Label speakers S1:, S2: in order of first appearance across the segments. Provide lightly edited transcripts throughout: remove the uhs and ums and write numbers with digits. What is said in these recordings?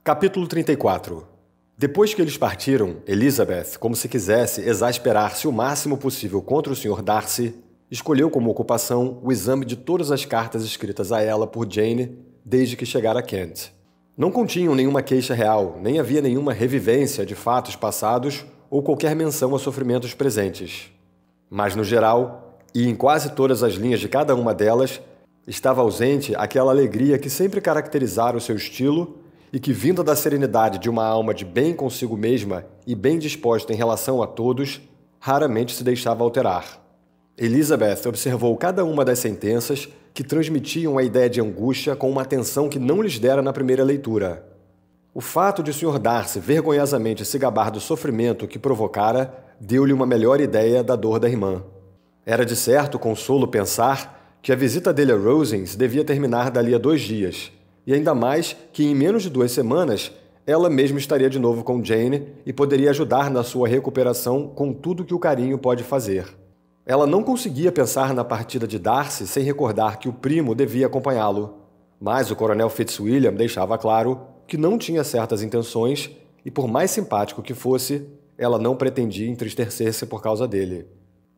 S1: Capítulo 34. Depois que eles partiram, Elizabeth, como se quisesse exasperar-se o máximo possível contra o Sr. Darcy, escolheu como ocupação o exame de todas as cartas escritas a ela por Jane desde que chegara a Kent. Não continham nenhuma queixa real, nem havia nenhuma revivência de fatos passados ou qualquer menção a sofrimentos presentes. Mas, no geral, e em quase todas as linhas de cada uma delas, estava ausente aquela alegria que sempre caracterizara o seu estilo e que, vinda da serenidade de uma alma de bem consigo mesma e bem disposta em relação a todos, raramente se deixava alterar. Elizabeth observou cada uma das sentenças que transmitiam a ideia de angústia com uma atenção que não lhes dera na primeira leitura. O fato de o Sr. Darcy vergonhosamente se gabar do sofrimento que provocara deu-lhe uma melhor ideia da dor da irmã. Era de certo consolo pensar que a visita dele a Rosings devia terminar dali a 2 dias, e ainda mais que em menos de 2 semanas ela mesma estaria de novo com Jane e poderia ajudar na sua recuperação com tudo que o carinho pode fazer. Ela não conseguia pensar na partida de Darcy sem recordar que o primo devia acompanhá-lo, mas o coronel Fitzwilliam deixava claro que não tinha certas intenções e, por mais simpático que fosse, ela não pretendia entristecer-se por causa dele.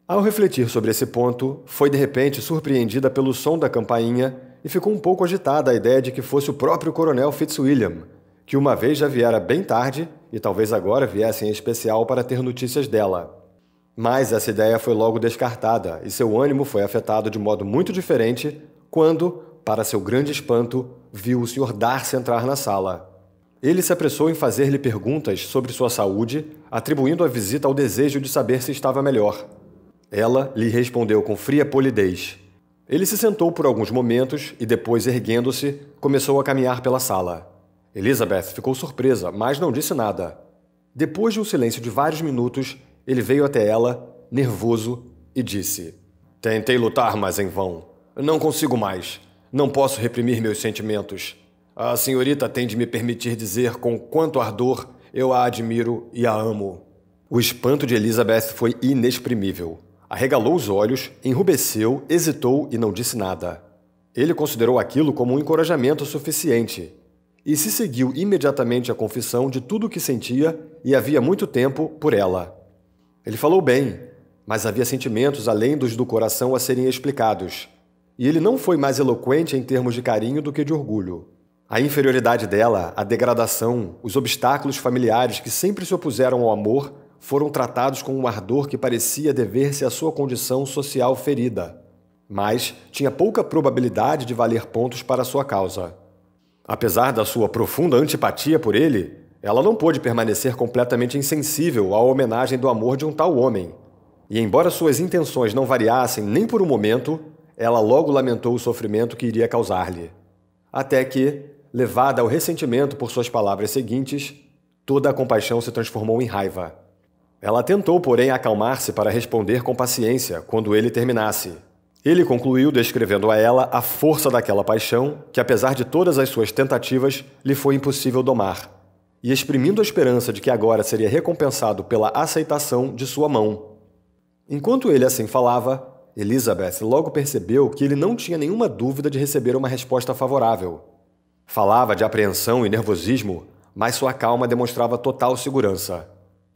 S1: Ao refletir sobre esse ponto, foi de repente surpreendida pelo som da campainha e ficou um pouco agitada a ideia de que fosse o próprio coronel Fitzwilliam, que uma vez já viera bem tarde e talvez agora viesse em especial para ter notícias dela. Mas essa ideia foi logo descartada e seu ânimo foi afetado de modo muito diferente quando, para seu grande espanto, viu o Sr. Darcy entrar na sala. Ele se apressou em fazer-lhe perguntas sobre sua saúde, atribuindo a visita ao desejo de saber se estava melhor. Ela lhe respondeu com fria polidez. Ele se sentou por alguns momentos e depois, erguendo-se, começou a caminhar pela sala. Elizabeth ficou surpresa, mas não disse nada. Depois de um silêncio de vários minutos, ele veio até ela, nervoso, e disse: "Tentei lutar, mas em vão. Não consigo mais. Não posso reprimir meus sentimentos. A senhorita tem de me permitir dizer com quanto ardor eu a admiro e a amo." O espanto de Elizabeth foi inexprimível. Arregalou os olhos, enrubesceu, hesitou e não disse nada. Ele considerou aquilo como um encorajamento suficiente e se seguiu imediatamente à confissão de tudo o que sentia e havia muito tempo por ela. Ele falou bem, mas havia sentimentos além dos do coração a serem explicados, e ele não foi mais eloquente em termos de carinho do que de orgulho. A inferioridade dela, a degradação, os obstáculos familiares que sempre se opuseram ao amor foram tratados com um ardor que parecia dever-se à sua condição social ferida, mas tinha pouca probabilidade de valer pontos para sua causa. Apesar da sua profunda antipatia por ele, ela não pôde permanecer completamente insensível à homenagem do amor de um tal homem, e embora suas intenções não variassem nem por um momento, ela logo lamentou o sofrimento que iria causar-lhe. Até que, levada ao ressentimento por suas palavras seguintes, toda a compaixão se transformou em raiva. Ela tentou, porém, acalmar-se para responder com paciência quando ele terminasse. Ele concluiu descrevendo a ela a força daquela paixão que, apesar de todas as suas tentativas, lhe foi impossível domar, e exprimindo a esperança de que agora seria recompensado pela aceitação de sua mão. Enquanto ele assim falava, Elizabeth logo percebeu que ele não tinha nenhuma dúvida de receber uma resposta favorável. Falava de apreensão e nervosismo, mas sua calma demonstrava total segurança.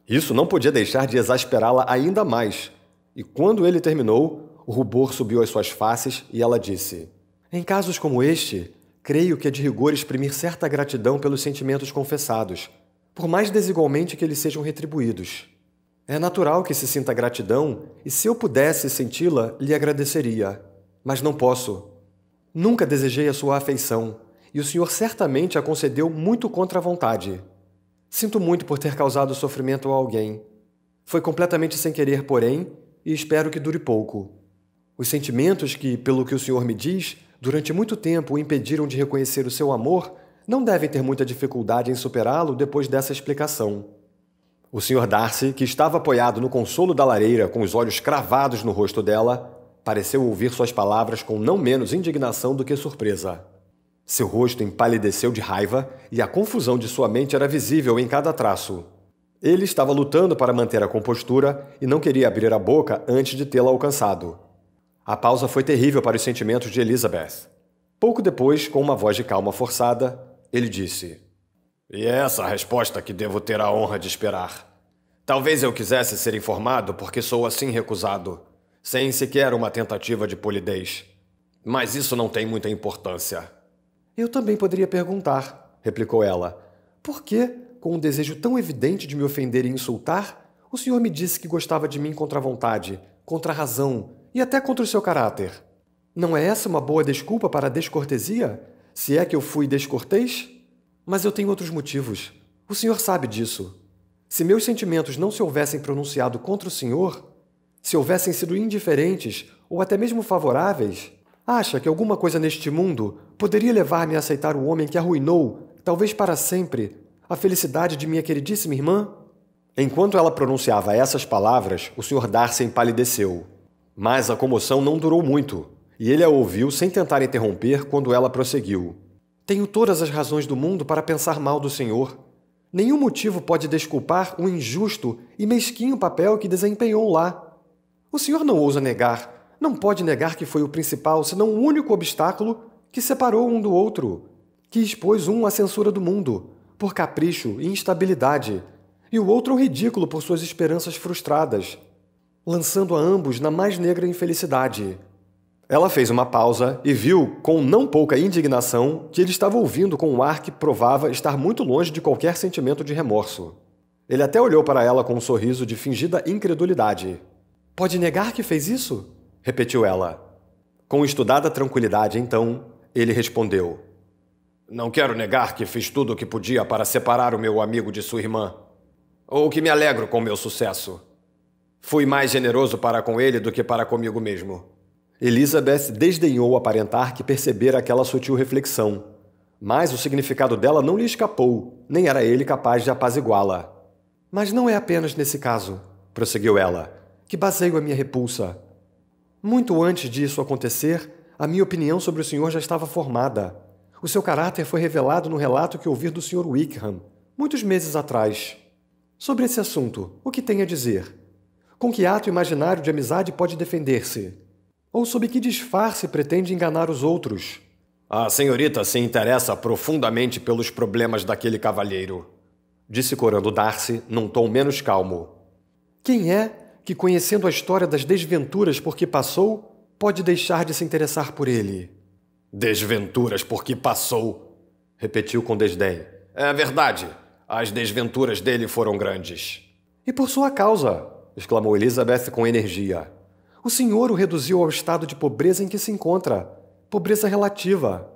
S1: Isso não podia deixar de exasperá-la ainda mais, e quando ele terminou, o rubor subiu às suas faces e ela disse: "Em casos como este, creio que é de rigor exprimir certa gratidão pelos sentimentos confessados, por mais desigualmente que eles sejam retribuídos. É natural que se sinta gratidão, e se eu pudesse senti-la, lhe agradeceria. Mas não posso. Nunca desejei a sua afeição, e o senhor certamente a concedeu muito contra a vontade. Sinto muito por ter causado sofrimento a alguém. Foi completamente sem querer, porém, e espero que dure pouco. Os sentimentos que, pelo que o senhor me diz, durante muito tempo o impediram de reconhecer o seu amor, não devem ter muita dificuldade em superá-lo depois dessa explicação." O Sr. Darcy, que estava apoiado no consolo da lareira com os olhos cravados no rosto dela, pareceu ouvir suas palavras com não menos indignação do que surpresa. Seu rosto empalideceu de raiva e a confusão de sua mente era visível em cada traço. Ele estava lutando para manter a compostura e não queria abrir a boca antes de tê-la alcançado. A pausa foi terrível para os sentimentos de Elizabeth. Pouco depois, com uma voz de calma forçada, ele disse: E é essa a resposta que devo ter a honra de esperar. Talvez eu quisesse ser informado porque sou assim recusado, sem sequer uma tentativa de polidez. Mas isso não tem muita importância. Eu também poderia perguntar, replicou ela. Por que, com um desejo tão evidente de me ofender e insultar, o senhor me disse que gostava de mim contra a vontade, contra a razão e até contra o seu caráter? Não é essa uma boa desculpa para a descortesia, se é que eu fui descortês? Mas eu tenho outros motivos. O senhor sabe disso. Se meus sentimentos não se houvessem pronunciado contra o senhor, se houvessem sido indiferentes ou até mesmo favoráveis, acha que alguma coisa neste mundo poderia levar-me a aceitar o homem que arruinou, talvez para sempre, a felicidade de minha queridíssima irmã? Enquanto ela pronunciava essas palavras, o Sr. Darcy empalideceu. Mas a comoção não durou muito, e ele a ouviu sem tentar interromper quando ela prosseguiu. Tenho todas as razões do mundo para pensar mal do senhor. Nenhum motivo pode desculpar o injusto e mesquinho papel que desempenhou lá. O senhor não ousa negar, não pode negar que foi o principal, senão o único obstáculo que separou um do outro, que expôs um à censura do mundo, por capricho e instabilidade, e o outro ao ridículo por suas esperanças frustradas, lançando a ambos na mais negra infelicidade. Ela fez uma pausa e viu, com não pouca indignação, que ele estava ouvindo com um ar que provava estar muito longe de qualquer sentimento de remorso. Ele até olhou para ela com um sorriso de fingida incredulidade. Pode negar que fez isso? Repetiu ela. Com estudada tranquilidade, então, ele respondeu. Não quero negar que fiz tudo o que podia para separar o meu amigo de sua irmã, ou que me alegro com meu sucesso. Fui mais generoso para com ele do que para comigo mesmo. Elizabeth desdenhou aparentar que percebera aquela sutil reflexão, mas o significado dela não lhe escapou, nem era ele capaz de apaziguá-la. Mas não é apenas nesse caso, prosseguiu ela, que baseio a minha repulsa. Muito antes disso acontecer, a minha opinião sobre o senhor já estava formada. O seu caráter foi revelado no relato que ouvi do Sr. Wickham, muitos meses atrás. Sobre esse assunto, o que tem a dizer? Com que ato imaginário de amizade pode defender-se? Ou sob que disfarce pretende enganar os outros? A senhorita se interessa profundamente pelos problemas daquele cavalheiro, disse corando Darcy num tom menos calmo. Quem é que, conhecendo a história das desventuras por que passou, pode deixar de se interessar por ele? Desventuras por que passou, repetiu com desdém. É verdade, as desventuras dele foram grandes. E por sua causa, exclamou Elizabeth com energia. O senhor o reduziu ao estado de pobreza em que se encontra, pobreza relativa.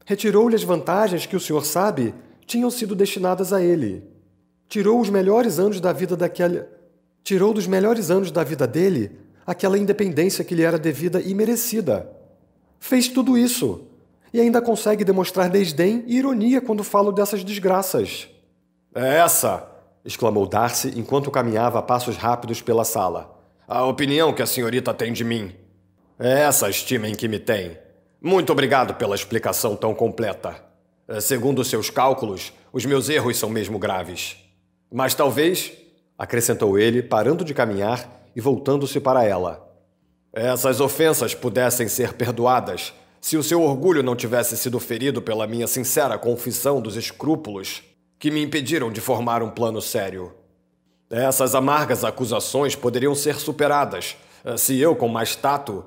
S1: Retirou-lhe as vantagens que o senhor sabe tinham sido destinadas a ele. Tirou dos melhores anos da vida dele aquela independência que lhe era devida e merecida. Fez tudo isso, e ainda consegue demonstrar desdém e ironia quando falo dessas desgraças. É essa, exclamou Darcy enquanto caminhava a passos rápidos pela sala. A opinião que a senhorita tem de mim. É essa a estima em que me tem. Muito obrigado pela explicação tão completa. Segundo seus cálculos, os meus erros são mesmo graves. Mas talvez, acrescentou ele, parando de caminhar e voltando-se para ela, essas ofensas pudessem ser perdoadas se o seu orgulho não tivesse sido ferido pela minha sincera confissão dos escrúpulos que me impediram de formar um plano sério. Essas amargas acusações poderiam ser superadas se eu, com mais tato,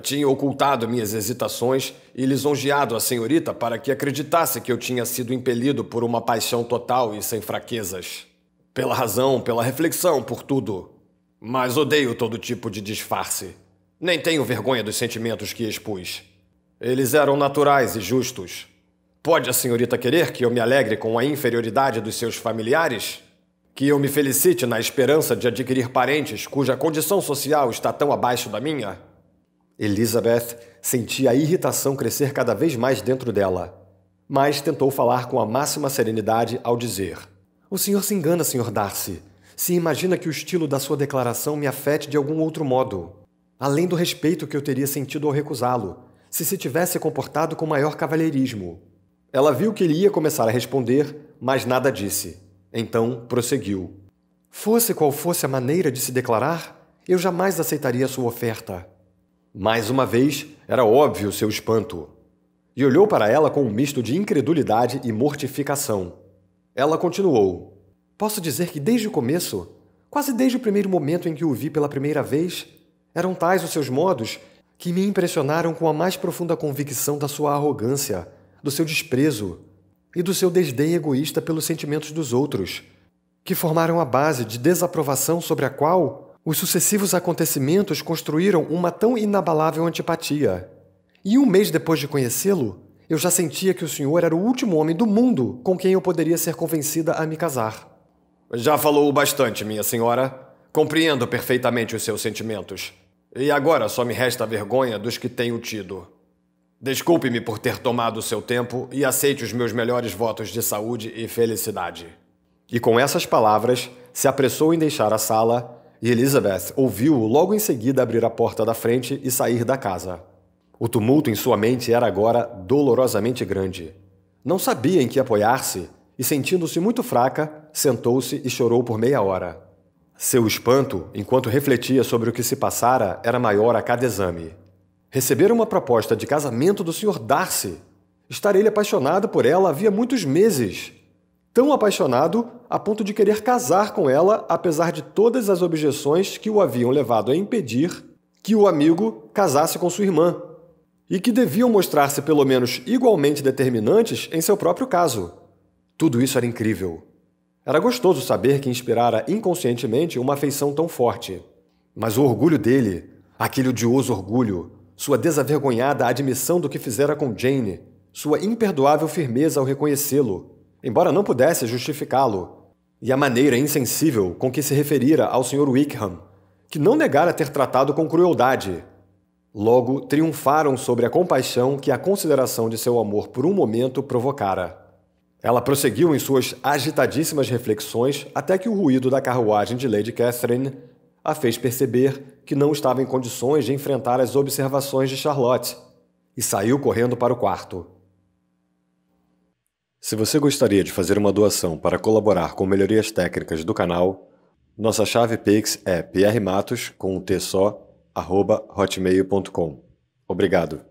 S1: tinha ocultado minhas hesitações e lisonjeado a senhorita para que acreditasse que eu tinha sido impelido por uma paixão total e sem fraquezas. Pela razão, pela reflexão, por tudo. Mas odeio todo tipo de disfarce. Nem tenho vergonha dos sentimentos que expus. Eles eram naturais e justos. Pode a senhorita querer que eu me alegre com a inferioridade dos seus familiares? Que eu me felicite na esperança de adquirir parentes cuja condição social está tão abaixo da minha? Elizabeth sentia a irritação crescer cada vez mais dentro dela, mas tentou falar com a máxima serenidade ao dizer: O senhor se engana, Sr. Darcy, se imagina que o estilo da sua declaração me afete de algum outro modo, além do respeito que eu teria sentido ao recusá-lo, se tivesse comportado com maior cavalheirismo. Ela viu que ele ia começar a responder, mas nada disse. Então prosseguiu. Fosse qual fosse a maneira de se declarar, eu jamais aceitaria sua oferta. Mais uma vez, era óbvio seu espanto. E olhou para ela com um misto de incredulidade e mortificação. Ela continuou. Posso dizer que desde o começo, quase desde o primeiro momento em que o vi pela primeira vez, eram tais os seus modos que me impressionaram com a mais profunda convicção da sua arrogância, do seu desprezo e do seu desdém egoísta pelos sentimentos dos outros, que formaram a base de desaprovação sobre a qual os sucessivos acontecimentos construíram uma tão inabalável antipatia. E um mês depois de conhecê-lo, eu já sentia que o senhor era o último homem do mundo com quem eu poderia ser convencida a me casar. Já falou bastante, minha senhora. Compreendo perfeitamente os seus sentimentos. E agora só me resta a vergonha dos que tenho tido. Desculpe-me por ter tomado o seu tempo e aceite os meus melhores votos de saúde e felicidade. E com essas palavras, se apressou em deixar a sala e Elizabeth ouviu-o logo em seguida abrir a porta da frente e sair da casa. O tumulto em sua mente era agora dolorosamente grande. Não sabia em que apoiar-se e, sentindo-se muito fraca, sentou-se e chorou por meia hora. Seu espanto, enquanto refletia sobre o que se passara, era maior a cada exame. Recebera uma proposta de casamento do Sr. Darcy. Estar ele apaixonado por ela havia muitos meses. Tão apaixonado a ponto de querer casar com ela, apesar de todas as objeções que o haviam levado a impedir que o amigo casasse com sua irmã, e que deviam mostrar-se pelo menos igualmente determinantes em seu próprio caso. Tudo isso era incrível. Era gostoso saber que inspirara inconscientemente uma afeição tão forte. Mas o orgulho dele, aquele odioso orgulho, sua desavergonhada admissão do que fizera com Jane, sua imperdoável firmeza ao reconhecê-lo, embora não pudesse justificá-lo, e a maneira insensível com que se referira ao Sr. Wickham, que não negara ter tratado com crueldade, logo triunfaram sobre a compaixão que a consideração de seu amor por um momento provocara. Ela prosseguiu em suas agitadíssimas reflexões até que o ruído da carruagem de Lady Catherine a fez perceber que não estava em condições de enfrentar as observações de Charlotte, e saiu correndo para o quarto. Se você gostaria de fazer uma doação para colaborar com melhorias técnicas do canal, nossa chave Pix é prmatos, com um T só, @hotmail.com. Obrigado.